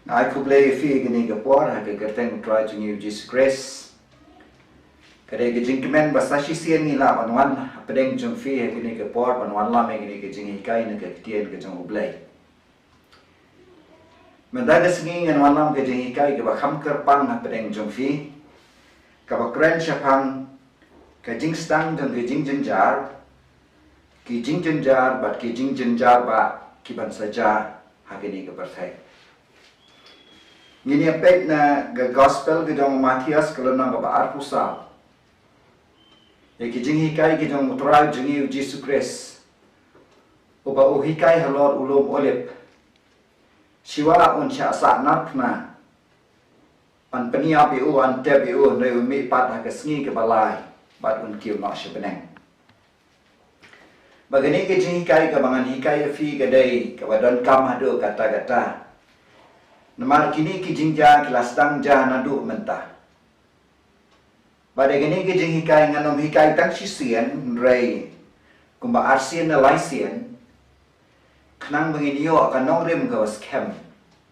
Ai kublei fi gini gapor ha ke kerteng try to new Jesus Grace. Kade ke jingkemen basashi sian ni la manwan pedeng jong fi ha gini gapor manwan la me gini ke jing hikai ne ke tien ke jong ublei. Mendaga sengi ngan walam ke jing hikai ke bakham kerpang ha pedeng jong fi. Ka bakren chapang ke jing stang jong ke jing jenjar. Ki jing jenjar bat ki jing jenjar ba ki ban saja ha gini ke perthai. Ngini apek na ga gospel ke jong Matias kalau nang ga baar pusal. Ya ki jing hikai ke jong utrai jing Jesus Christ. Uba uhikai halor ulum olip. Siwa un cha sa natna. An penia pu an te pu ne umi pat ha ke sngi ke balai bat un kiu nak sebeneng. Bagani ke jing hikai ke bangan hikai fi ke dai ke wadon kam hadu kata-kata. Namar kini ki jingja kelas tang ja nadu mentah. Pada gini ki jing hikai nganom hikai tang sisian rei kumba arsian na laisian kenang benginio akan nongrim ke waskem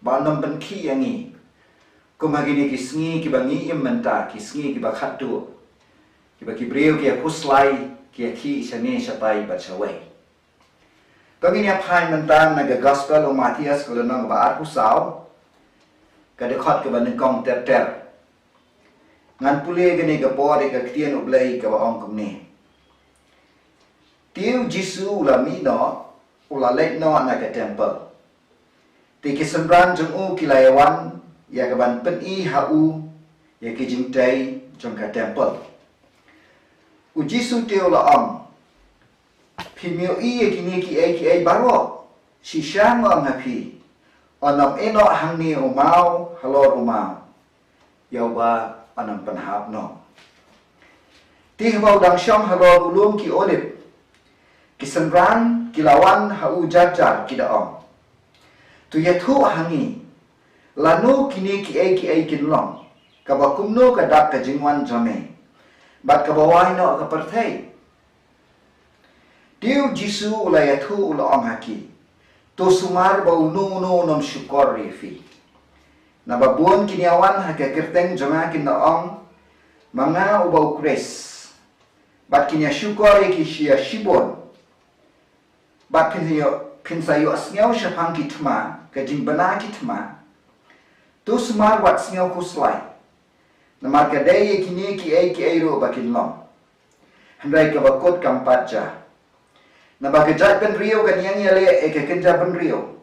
ba nom ben ki yangi kumba gini ki sngi ki bangi im mentah ki sngi ki bakhatu ki baki breu ki puslai ki ki isane shatai bachawai. Kagini apai mentang naga gospel o Matias kalau nong ba arpusau kada khot ke ban kong ter ngan pule gani ke por kektien ublei ke ba ong kumni tiu jisu la mi no ula let no na ke temple ti ke sembran jong u kilayawan ya ke ban pen i ha u ya ke jing tai jong ka temple u jisu tiu la ong pimio i ye kini ki ai baro si shang ong happy anam eno hangni umau halor umau yawa anam penhap no tihbau dang syam halor ulum ki olip kisembran kilawan hau jajar kidaom tu yathu hangi lanu kini ki ai kinlong kabakumno kadak ka jingwan jame bat kabawai no ka perthai tiu jisu ulayathu ulong haki to sumar bau nu nom syukor refi. Nababuan kiniawan haka kerteng jama kin ong manga ubau kres. Bat kinia syukor ki sia shibon. Bat pinsayo asnyau syapang kitma ka jimbana kitma. To sumar wat snyau kuslai. Namar kadai kini ki ai ro bakin long. Handai ka bakot kampat ja. Na bagajat pen rio kan yang yale ke kenja pen rio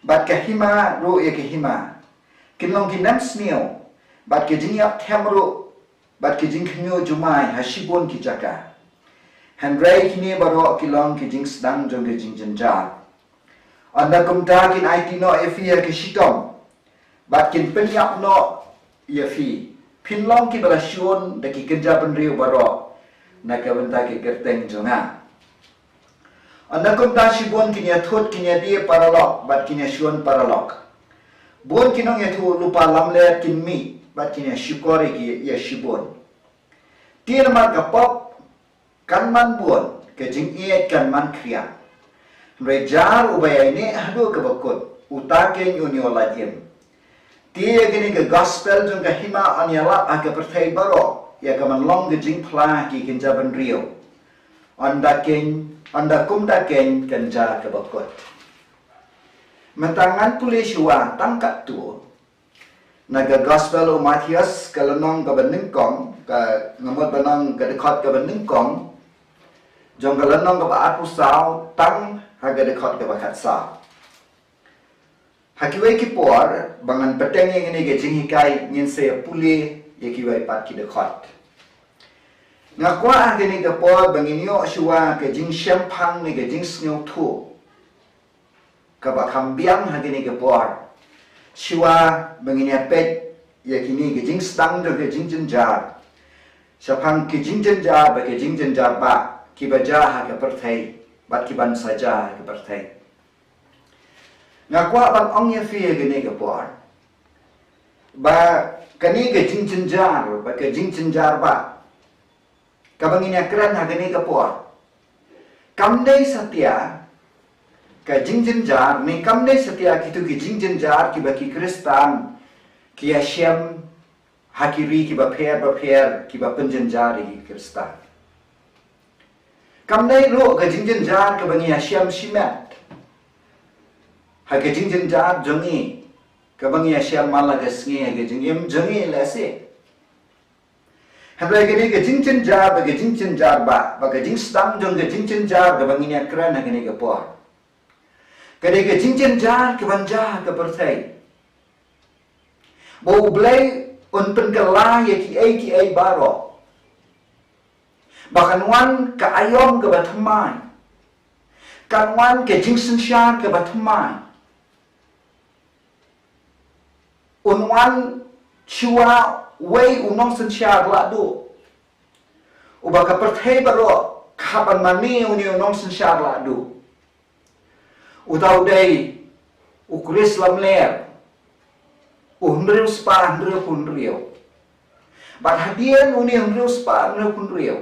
bat ke hima ro ke hima kinlong kinam snio bat ke jinya thamro bat ke jing knyo jumai hashibon ki jaka handrai kini baro kilong ke jing sedang jong ke jing jenja anda kumta kin it no efi ke shitom bat kin penyap no yefi pinlong ki bala shon de ki kenja pen rio baro na ka benta ke kerteng jonga anda kumta shibon kinya thot kinya die paralok bat kinya shuan paralok bon kinong ethu lupa lamle kinmi bat kinya shukore ki ya shibon tier mar kapop kanman bon ke jing iet kanman kriya rejar ubaya ini hadu ke bakut utake nyunyo lajem tie gini ke gospel jung ke hima anyala aka perthai baro ya kaman long ke jing pla ki kinjaban rio anda kumda ken kenja ke bakot. Mentangan pulih syua tangkat tu. Naga gospel o Matias kalenong ke benengkong, ke ngamot benang ke dekat ke benengkong. Jong kalenong ke baat pusau tang haga dekat ke bakat sa. Hakiwai kipor bangan peteng yang ini ke jinghikai ngin saya pulih ya kiwai pat ki dekat. Ngakwa gini ke por banginyo syua ke jing syampang ni ke jing snyo tu. Ka bakam biang gini ke por. Syua bangini apet ya kini ke jing stang do ke jing jenjar. Syapang ke jing jenjar ba ke jing jenjar ba ki baja ha ke perthai bat ki ban saja ke perthai. Ngakwa ban ong ya fi gini ke por. Ba kani ke jing jenjar ba ke jing jenjar ba kabang ini akran hagani kapor kamdai satya ka jingjenjar ni kamne setia kitu ki jingjenjar ki baki Kristan ki asyam hakiri ki ba pher ki ba penjenjar ki Kristan kamne ro ka jingjenjar ka bangi asyam simet ha ka jingjenjar jongi ka bangi asyam malagas ngi ha ka jingim jongi lase Habis gini ke cincin jar, bagi cincin jar bagi jing sedang jong ke cincin jar, ke bangi ni keren nak gini ke por. Kini ke cincin jar ke banja ke pertai. Bau belai unpen ke lah ya ki ai baro. Bahkan wan ke ayom ke batamai. Kan wan ke jing sensyar ke batamai. Unwan chua Wei unong sensyar ladu. Ubaka perthai baro kapan mani uni unong sensyar ladu. Utau day ukris lamler. Unriu spa unriu kunriu. Bat hadian uni unriu spa unriu kunriu.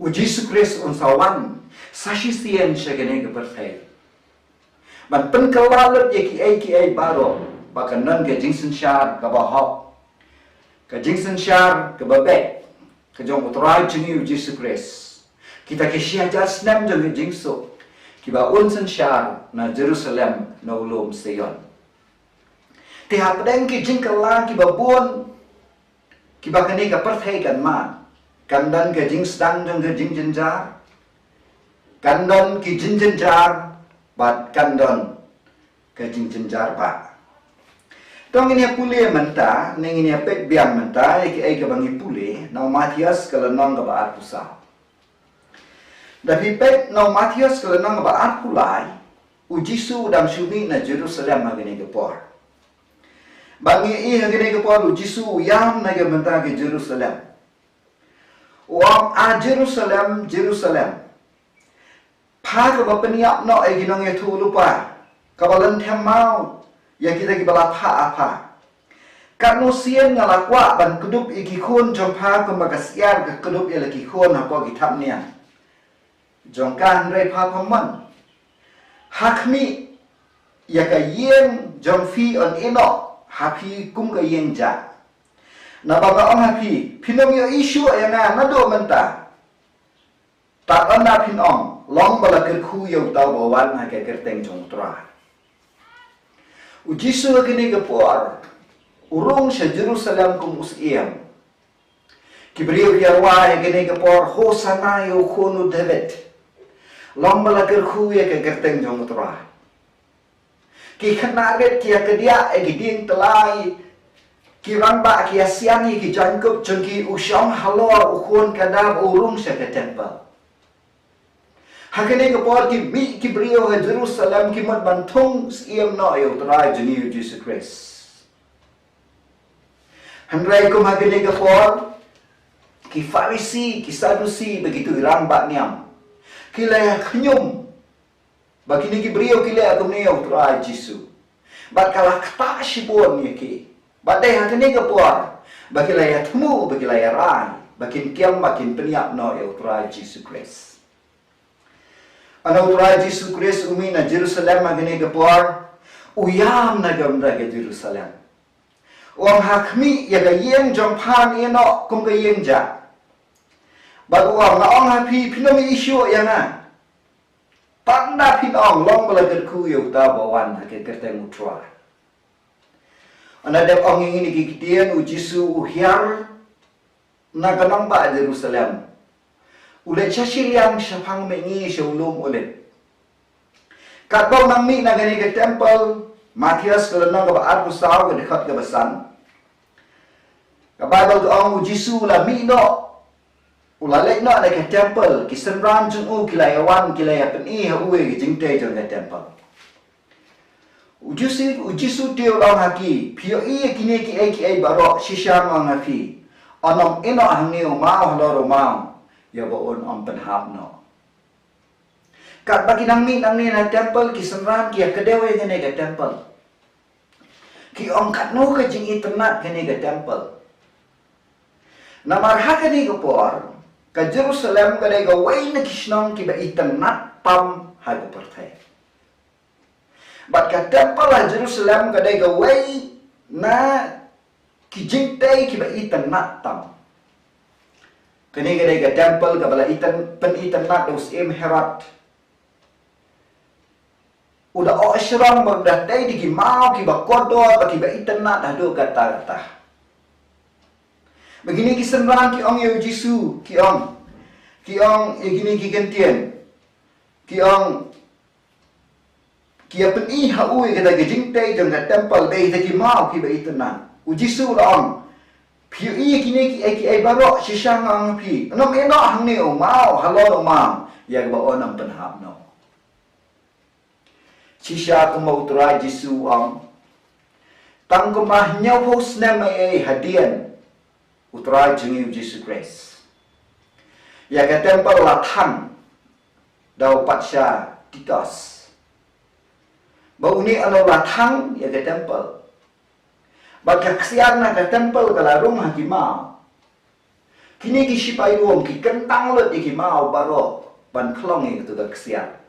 Ujisu kris unsawan sasisian syagane ke perthai. Bat penkalalat ya ki ai baro. Bahkan non ke jing sensyar ke bahok. Ka jingsen syar ke babek ke jong utrai jengi Yesus Kristus kita ke syajar senam jong jingso ki ba unsen syar na Jerusalem na ulum Sion ti hapdeng ki jingkala ki ba buon ki ba kani ka perthai kan ma kandan ke jing sedang jong ke jingjenjar kandan ki jingjenjar bat kandan ke jingjenjar ba Tong ini pulih mentah, neng ini pek biang mentah, ai ke bangi pulih, nau Matius kalau nong ke baat pusau. Tapi pek nau Matius kalau nong ke baat pulai, ujisu dam sumi na Jerusalem agini ke por. Bangi agini ke por ujisu yam na ke mentah ke Jerusalem. Uam a Jerusalem. Pa ke bapeniap no ai ginong itu lupa. Kabalan temau. Yang kita kibala apa? Karena sian ngalakwa ban kedup iki kun jompa kemagasiar ke kedup ia lagi kun apa kitabnya. Jongkan rei pa paman. Hakmi ya ka yen jomfi on eno hapi kum ka yen ja. Na baba on hapi pinom yo isu yang na do menta. Tak ona pinom long bala kerku yo tau bawan ha ke kerteng jong tra. Ujisu kini ke por urung sa Jerusalem kum usiam kibriu yarwa ya kini ke por hosana yo khonu David long balakir khu ya ke gerteng jong tra ki khanaret ki akadia e giding telai ki ramba ki asiani ki jankup jengki usyong halor ukhon kadab urung sa ke temple Hakene ke por ki mi ki brio ke Jerusalem ki mat bantung siam no yo trai jeni Yesus Kristus. Handrai kum hakene ke por ki Farisi ki Sadusi begitu rambak niam. Ki laya knyum. Bakini ki brio ki laya kum yo trai Yesus. Bat kala kata sibon ni ki. Bat dai hakene ke por baki laya temu baki laya rai bakin kiam bakin peniap no yo trai Yesus Kristus. Anau trai Yesus Kristus umi na Jerusalem agene ke por uyam na gamda ke Jerusalem. Uang hakmi ya ga yeng jong pan eno kum ga yeng ja. Bag uang na ong hapi pinomi isu ya na. Tanda pinong long balagat ku yu ta bawan ha ke kerteng utrai. Ana dep ong ini kikitian ujisu uhyar na kanang ba Jerusalem. Ulet syashil yang syapang mengi syulum ulet. Kat bau nang mi na gani ke temple Matius kalau nang ke baat pusau ke dekat ke besan. Ke Bible ke ong Jisu la mi no. Ulalek no na ke temple ki senran jung u kilayawan kilaya peni ha uwe ke jingte jung ke temple. Ujisu teo lang haki pio i kini ki ai barok shisha mang hafi. Anong ino hangneo mau haloro mau. Ya baon on penhap no. Kat bagi nang ni na temple ki senran ki kedewe kene ke temple. Ki ong kat no ke jing iternat kene ke temple. Namar ha kene ke por ke Jerusalem kene ke wai na kisnong ki ba iternat pam ha ke pertai. ka temple la Jerusalem ka dai ga wei na ki jingtai ki ba itan nat tam. Kini ka dai ga temple ka bala itan pen itan nat us em Herod. Udah ashram berdah dai di ki mau ki ba kodor ba ki ba itan nat ado kata-kata. Begini ki sembarang ki ong Yesus Jisu ki ong gini ki gentian ki ong ki apen I haui kata ke jingtai jang ka temple dai ki mau ki ba itanan u Jisu la ong pi I kini ki ai barok sisang ang pi nom eno hang ni o mau halo mau ya ba onam penhap no sisa ko mau try Jisu ong tang ko mah nyau hos na mai hadian utrai jengi Jesus Christ. Ya ke temple latang dau patsha Titus. Bau ni alo latang ya ke temple. Baka kesian na ke temple kala rumah ki mau. Kini ki sipai ruang ki kentang lot ki mau baro ban klong itu ke kesian.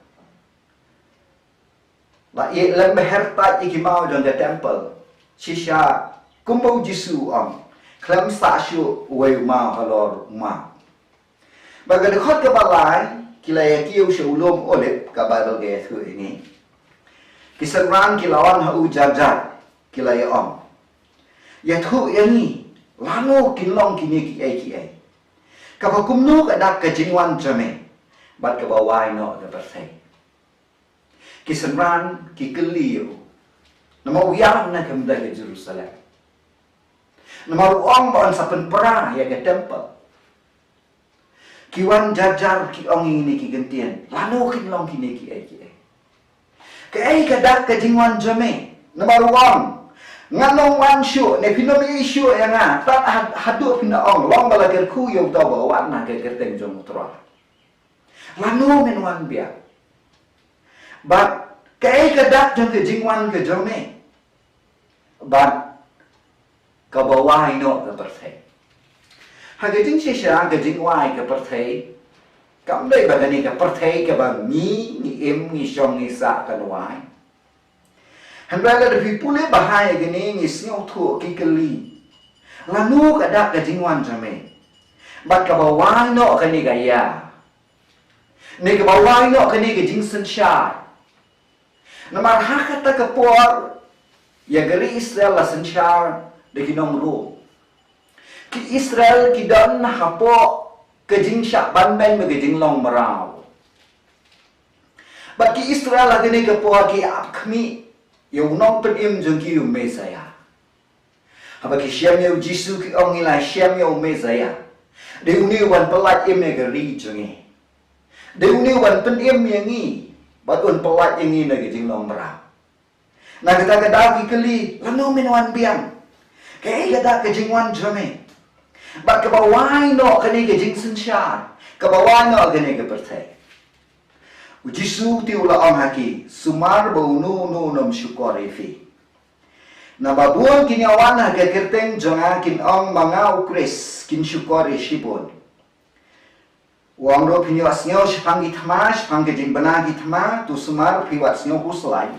La ye lem herta ki mau jong ke temple. Sisa kumbau Jisu ang Klem sasyu wei ma halor ma. Baga dekhot ke balai kila ya kiu shulum olep ka Bible ge thu ini. Kisarang kilawan ha ujajar kila ya om. Ya thu yani lanu kinlong kini ki ai. Ka ba kumnu ka dak ka jingwan jame. Bat ka ba wai no ka persai. Kisarang ki keliu. Nama uyang na kamda ke Jerusalem. Nama ruang bahan sapen perah ya ke temple. Kiwan jajar ki ong ini ki gentian. Lanu kinlong kini ki ai. Ke ai kadak ke jingwan jame. Nama ruang. Nganong wan syu ne pinomi syu ya nga. Tat hadu pina ong long bala gerku yo ta bawa na ke gerteng jong tra. Lanu minwan bia. But ke ai kadak jong ke jingwan ke jame. But kabawai no ke perthai. Hage jing sisa ke jing wai ke perthai. Kam dai bagani ke perthai ke bang ni em ni song ni sa kan wai. Han raga de pi pule bahai gini ni snyo thu ki keli. Lanu ka dak ke jing wan jame. Bat kabawai no ke ni ga ya. Ni kabawai no ke ni ke jing sen sha. Namar hakata ke por ya gari Israel la sen sha. De kinong ru ki Israel ki don hapo ke jing sha ban ben me ke jing long marau ba ki Israel agene ke po ki ap khmi yo nong pen im jong ki me saya haba ki shem yo Jisu ki ong ila shem yo me saya de uni wan pelat im ne ke ri jong de uni wan pen im yangi ba ton pelat yangi ne ke jing long marau na kita kada ki keli lanu minwan biang Kaya kada ke jingwan jame. Ba ke bawai no kani ke jing sen sha. Ke bawai no kani ke perthai. Jisu ti ula ong haki sumar bau nu nom syukore fi. Na babuan kini awan ke kerteng jonga kin ong manga ukres kin syukore shibon. Wang ro pinyo asnyo shpang githma shpang ke jing bana githma tu sumar piwat snyo huslai.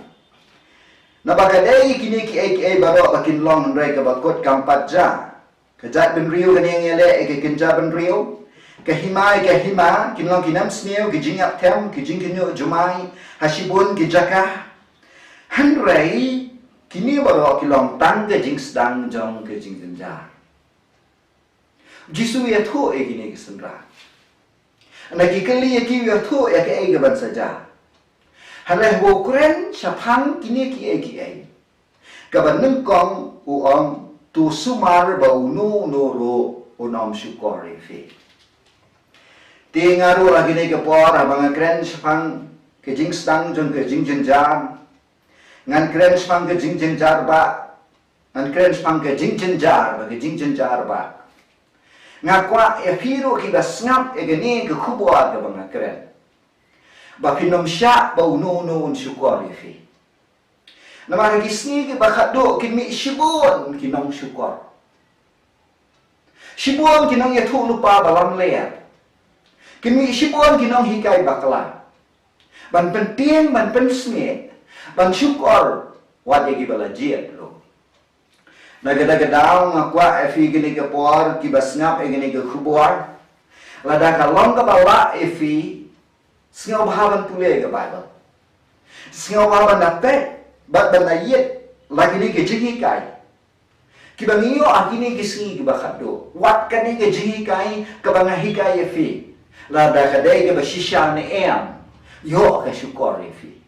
Na bagadai kini ki ai baro bakin long ndrai ka bakot kampat ja. Kejat ben riu kan yang ele ke kenja ben riu. Ke hima kin long kinam sneu ke jingap tem ke jing kinyo jumai hasibun ke jaka. Handrai kini baro ki long tang ke jing sedang jong ke jing kenja. Jisu ya thu kini ke sendra. Na ki kali ya ki ya thu ya ke ai gaban saja. Haleh wo kren syapang kini ki ai. Kaban neng kong uong tu sumar bau nu ro unom syukori fi. Tingaru lagi ni kepor abang kren syapang ke jing stang jong ke jing jenjar. Ngan kren syapang ke jing jenjar ba. Ngan kren syapang ke jing jenjar ba ke jing jenjar ba. Ngakwa e firu ki basngap e gani ke kubuat ke bang kren. Ba pinom sya bau nu syukori fi. Nama gisni ki bakado kimi shibun kinong syukor. Shibun kinong ya thu lupa balam leer. Kimi shibun kinong hikai bakla. Ban pentin ban pensme. ban syukur wat ye ki balajiat ro na gada-gadau ngakwa efi gini ke por ki basngap gini ke khubor lada kalong ka bala efi sngau bahaban tule ke Bible sngau bahaban dapat bat banayet lagi ni ke jingi kai ki bangiyo akini ke singi ke bakado wat kani ke jingi kai ke bangahi kai efi lada kadai ke bashisha ne em yo ke syukur efi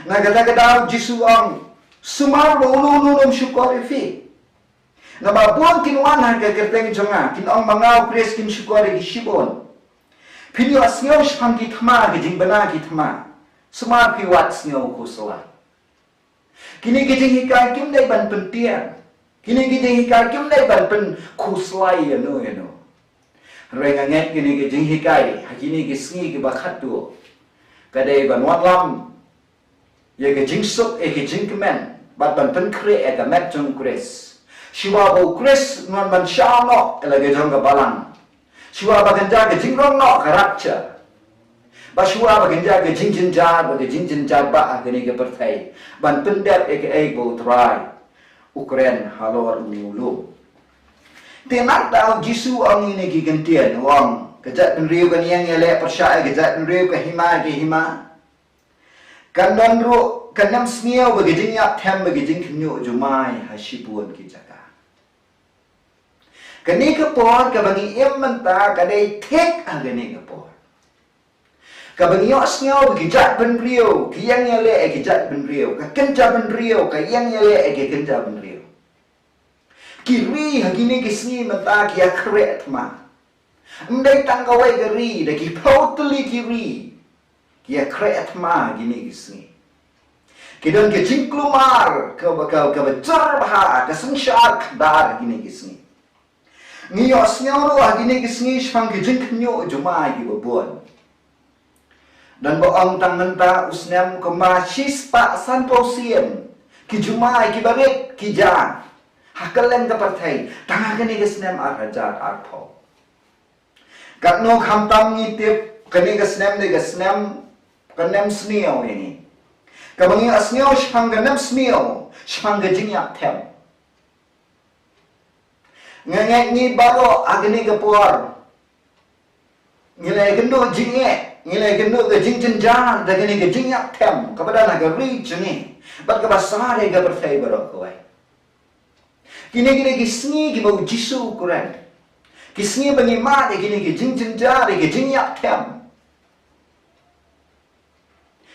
na gada-gadau Jisu ang sumar ulululum syukur efi na mabuang kinuan hangga kerteng jonga kin ang mangau kres kin syukur gi shibon pinyo asnyo shpang ki thma gi jingbana ki thma sumar pi wat snyo kusala kini gi jing hikai kim dai ban pentian kini gi jing hikai kim dai ban pen kuslai ano renga nget kini gi jing hikai hakini gi sngi gi bakhatu kadai ban wat lam ye gi jing sup e gi jing kemen bat ban pen kre e ga met jong kres shiwa bo kres non ban sha no ela ge jong ga balang shiwa ba ganja ge jing rong no karakcha ba shiwa ba ganja ge jing jin jar ba ge jing jin jar ba ge ne ge perthai ban pen dat e bo try Ukraine halor niulu tenak tau Jisu ang ini gi gentian wang kejat pen riu kan yang ele persya kejat pen riu ke hima kandon ru kanam sniau bagi jinyak them bagi jing knyu jumai hasibun ki jaka kani ke por ka bagi em menta kadai tek agani ke por ka bagi yo sniau bagi jat ben rio ki yang yale e ki jat ben rio ka kenja ben rio ka yang yale e ki kenja ben rio ki ri hagini ki sni menta ki akret ma ndai tangawai ke ri de ki totally ki ri ki akret ma gini ki sni Kidon ke jingklumar ke becar bah ke sengsar dar gini kisni. Ngiyo snyoro gini kisni shpang ke jingknyo jumai gi bobon. Dan boong tang menta usnem ke masis pa sanposien ki jumai ki barit ki jan. Hakalen ke partai tanga gini kisnem arhajar arpo. Katno khamtam ngitip kini kisnem de kisnem kenem snio ini. Kabangi asnyo shpang ganam snio shpang gajingyak tem ngengek ni baro agni gapor ngilai gendo jinge ngilai gendo gajing jenjar dagani gajingyak tem kepada naga ri jengi bat kabasare ga berfai baro kawai kini gisni gi bau Jisu Quran gisni bangi ma de gini gajing jenjar gajingyak tem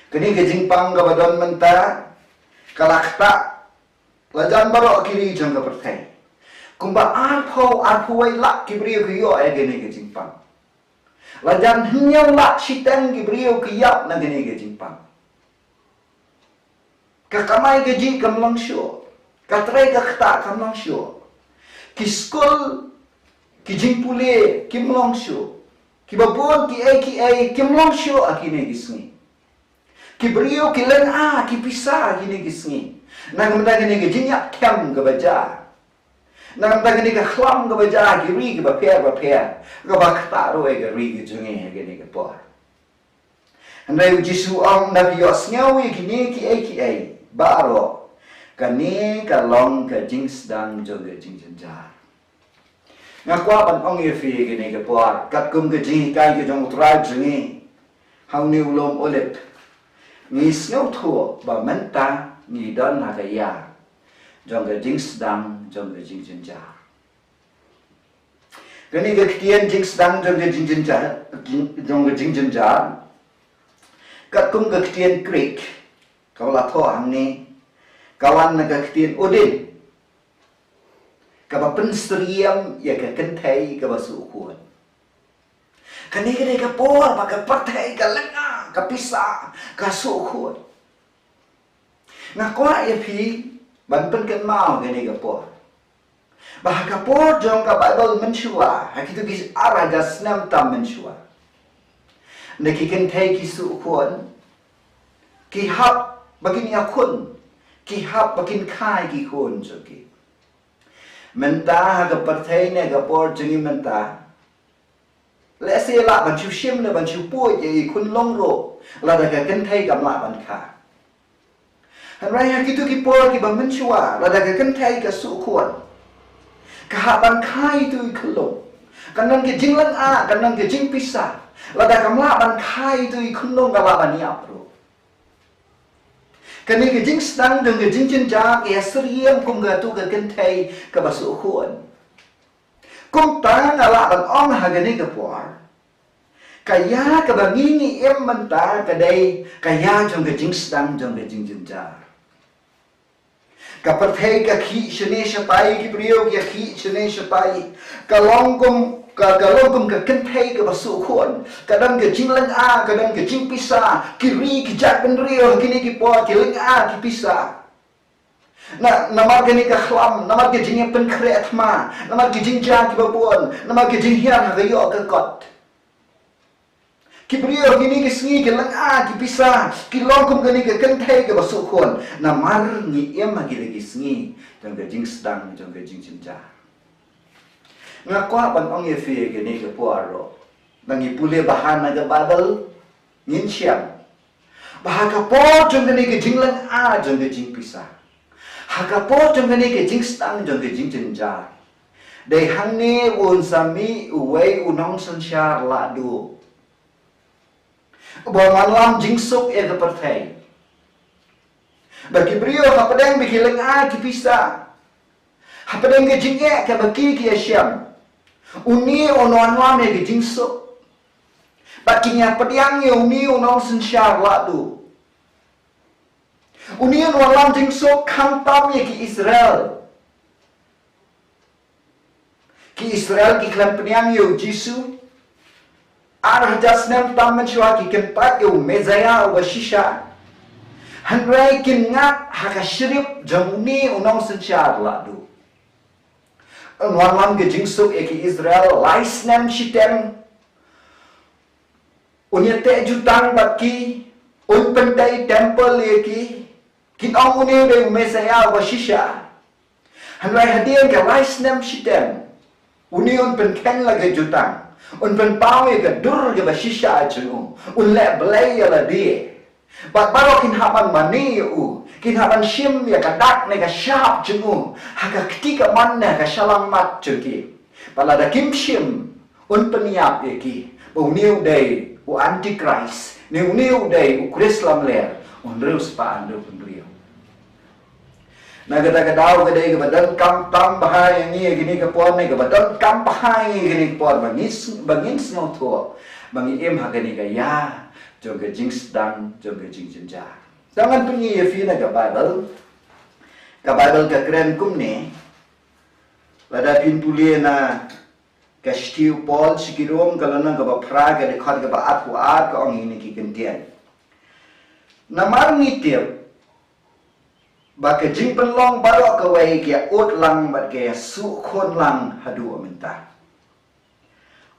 kini ke jingpang ga badon menta kalakta lajan baro kiri jang ga pertai kumba arpo wai lak kibrio ke yo e gene ke jingpang lajan hnyau lak sitang kibrio ke yap na gene ke jingpang ka kamai ke jing kamlang syo ka trai ka khta kamlang syo ki skol ki jingpule kimlang syo ki babon ki ai kimlang syo akine gisni Kibrio kilen ki pisah gini gisni. Nang menda gini ke jinyak tem ke baja. Nang menda gini ke khlam ke baja giri ke baper. Ke bakta ro e giri ke jungi gini ke por. Andai Jisu ang nabios ngawi gini ki ai baro. Kani kalong ke jing sedang joge jing jenjar. Ngakwa pan ong yefi gini ke por. Kat kum ke jing kai ke jong utrai jungi. Hang ni ulom olip. Ni sngau thuo ba menta ni don ha ka ya jong ga jing sedang jong ga jing jenja kani ga kien jing sedang jong ga jing jenja jong ga jing jenja kat kum ga kien creek kau la tho ang ni kawan na ga kien odin ka ba pen striam ya ka kentai ka ba su kuan kani ga por ba ka patai ka lenga kapisa kasukut ngakwa ya pi ban pen kan mau gani kapor bah kapor jong ka Bible menshua hakitu gis ara jas nam tam menshua neki kan thai kisukun ki hap bagin yakun ki hap bagin khai ki kun joki menta ha ka parthai ne kapor jingi menta lẽ xe lạ bằng chiu xiêm là bằng chiu bùi vậy kun long ro là đại cái thây cầm lại bằng khả Raya gitu ki por ki bang menchua lada ka kan thai ka su khuan ka ha ban khai tu khlo kanan ke jinglan a kanan ke jing pisa lada kamla ban khai tu khunong ka la ban ya pro kani ke jing stang deng ke jing chen ja ke sriem kum ga tu ka kan thai ka ba su khuan kum ta ala ban ong ha ga ni ka por kaya ka ba ngi em man ta ka dei kaya jong ke jing stang jong ke jing chen ja Kapathay ka khi shane shapai ki priyo ki khi shane shapai kalongkum ka kenthay ka basu khon kadang ka jinglang a kadang ka jing pisa kiri ki jak ben rio kini ki po ki ling a ki pisa na namar gani ka khlam namar ki jing pen khre athma namar ki jing ja ki babon namar ki jing hian ga yo ka kot Kibriyo gini ki sngi ki lang a ki pisa ki longkum gani ki kenthay ki basu khon na mar ni em gi ki sngi jong ke jing stang jong ke jing chinja nga kwa ban ong ye fi gini ki puaro nangi pule bahan na ga babel ngin siam bahaka po jong gani ki jing lang a jong ke jing pisa haka po jong gani ki jing stang jong ke jing chinja dei hang ne un sami uwei unong sanshar la du Bawa lam jingsuk e ke perthai. Bagi brio hapadeng bagi leng a ki pisa. Hapadeng ke jingye ke bagi ki asyam. Uni onon lam e ke jingsuk. Bagi nya padiang ye uni onon sensyar ladu. Uni onon lam jingsuk kantam ye ki Israel. Ki Israel ki klan padiang ye Jisu. Ar jasnem tam menchua ki kempat yo mezaya wa shisha hanrai kin ngat haka shrip jamuni unong senchar ladu wan ge jingsuk eki Israel laisnem shitem unyate jutang baki un pendai temple eki kin ong uni be mezaya wa shisha hanrai hadien ke laisnem shitem uni un pen ken lage jutang un pen pau ye ke dur ke bashisha chu un le blai la die bat baro kin haban mani u kin haban shim ya ka dak ne ka shap chu ha ka ktika man ne ka shalang mat chu ki pala da kim shim un pen yap ye ki bu new day u antichrist new day u krislam le un reus pa ando pun rio na kata kadau kadai ke badan kam tam bahai ni gini ke pon ni ke badan kam bahai gini pon bangin snow to bangi em ha gani ke ya jong ke jing sedang jong ke jing jenja jangan punyi ye fi na ke bible ke keren kum ni lada pin pulie na ke stiu pol sikirom kalana ke ba pra ke de khot ke ba at wa ka ong ni ki kentian namar ni tiap Baka jing penlong barok kawai kia ut lang bat kia su khon lang hadu minta.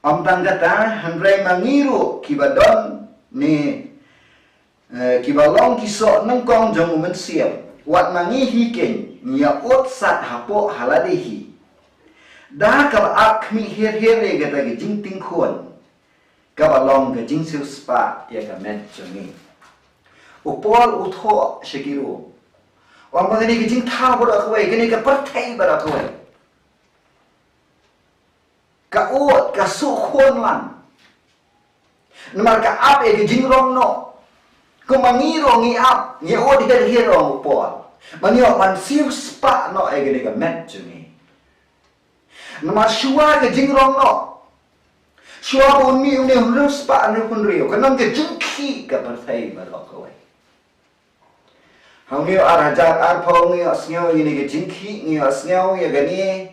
Am kata handrai mangiru kibadon ni kibalong kisok nengkong jong mensiam wat mangi hiken nia ut sat hapo haladehi. Da kab ak mi her kata ke jing ting khon kabalong ke jing siu spa ya ka met jongi. Upol utho shikiru. Orang begini ke jing thau berak kawai, gini ke pertai berak kawai. Ka ut, ka su khon lang. Namar ka ap ke jing rong no. Ko mangiro ngi ap, ngi ut her rong upol. Mangio man siu spa no gini ke met jungi. Namar shua ke jing rong no. Shua pun mi uni hulu spa anu pun rio. Kanang ke jing ki ke pertai berak kawai. Hang ngiyo arajak arpong ngiyo asngaw gini ke jingki ngiyo asngaw ya gani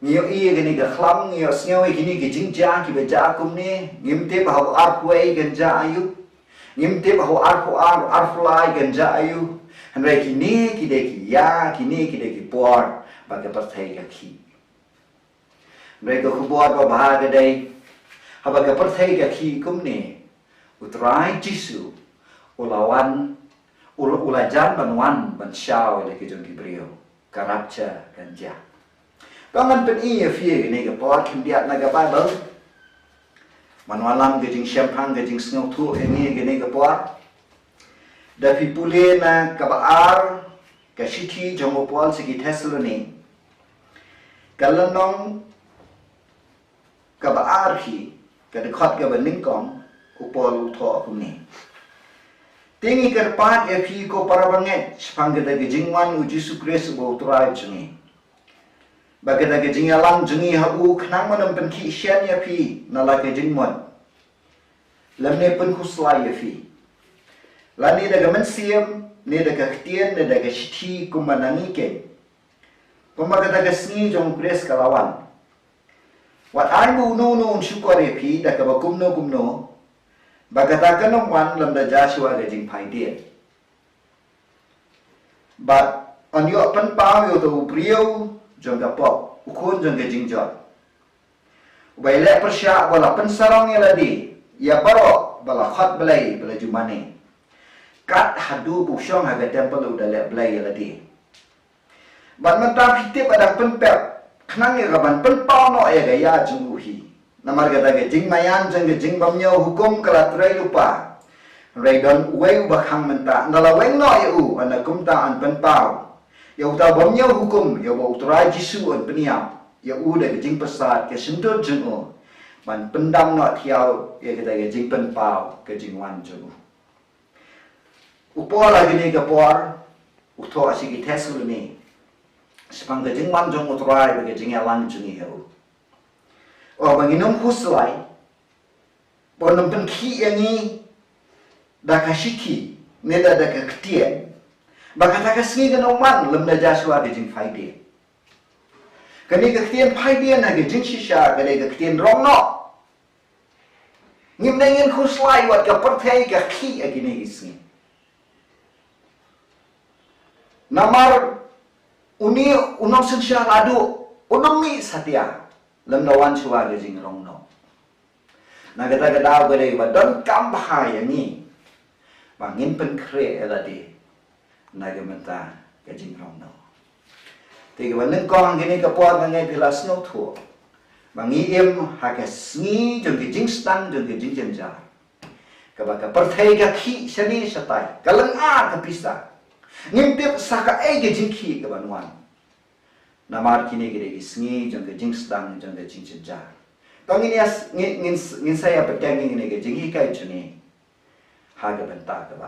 ngiyo iya gini ke khlam ngiyo asngaw gini ke jingja ki beja akum ni ngimte bahaw arpuai ganja ayu ngimte bahaw arfulai ganja ayu handrai kini kideki ya kini kideki por baga perthai kaki mereka kubuat babah gadai habaga perthai kaki kumni utrai jisu ulawan ulajan banwan ban syau le ke jong brio karapcha ganja pangan pen i fie ni ke por kim diat na ga bible manwalam ke jing champagne ke jing snow tu ni ke ni ke por Dapi pule na kabaar kasiti jong Paul segi Thessaloni kalanong kabaar hi kadekhat ka beningkong upol tho kumni tingi kerpat ya phi ko parabanget panggeda gejingwan uji sukres bo trai jungi bagada gejingalang jungi habu khnang manam penki shen ya phi nala gejingmon lamne pen khuslai ya phi lani daga mensiam ne daga ktien ne daga shiti kumanangi ke pemagada gasni jong pres kalawan wat aibu no syukur ya phi daga bakumno bagata kanong wan lam da Joshua ga jing phai dia but on yo pan pau yo to priyo jong ga pop ukon jong ga jing jot bai le persya bala pan sarong ya ladi ya baro bala khat belai bala jumane kat hadu bu syong ha ga temple da le belai ya ladi ban mata fitip ada pan pep khnang ya ga ban pan pau no ya ga ya jung hi namar gada ge jing mayan jeng ge jing bamnyo hukum kala trai lupa raidon weu bakhang menta nala weng no yu ana kumta an pen pau ya uta bamnyo hukum ya bo trai jisu an peniam ya u de jing pasat ke sintot jengo man pendam no thiau ya gada ge jing pen pau ke jing wan jengo upor lagi ni ke por utho asigi Thessaloni sepang ge jing wan jong utrai ge jing alang jengi heu oh banginum huslai bonum pen ki yangi da kashiki ne da ketien bakata kasni ga noman lem da Joshua ge jing phai dia kani ga ketien phai dia na ge jing shisha ga le ga ketien rong no ngim na ngin huslai wat ga perthai ga ki agine isni namar uni unom sensya ladu unomi satya lam lawan chua ge jing rong no na gata ga daw gare ba don kam bahai yangi bangin pen kre eladi na ge menta ge jing rong no te ge ban kong ge ni ka po ngai pilas no thu bangi em ha ka sni jong ge jing stan jong ge jing jenja ka ba ka perthai ga khi shani satai kalang a ka pisa ngim tip saka e ge jing khi ka banwan namar kini gede isngi jong ke jing stang jong ke jing jenja tong ini as ngin saya petang ngin ge jing hi kai chuni ha ga benta ka ba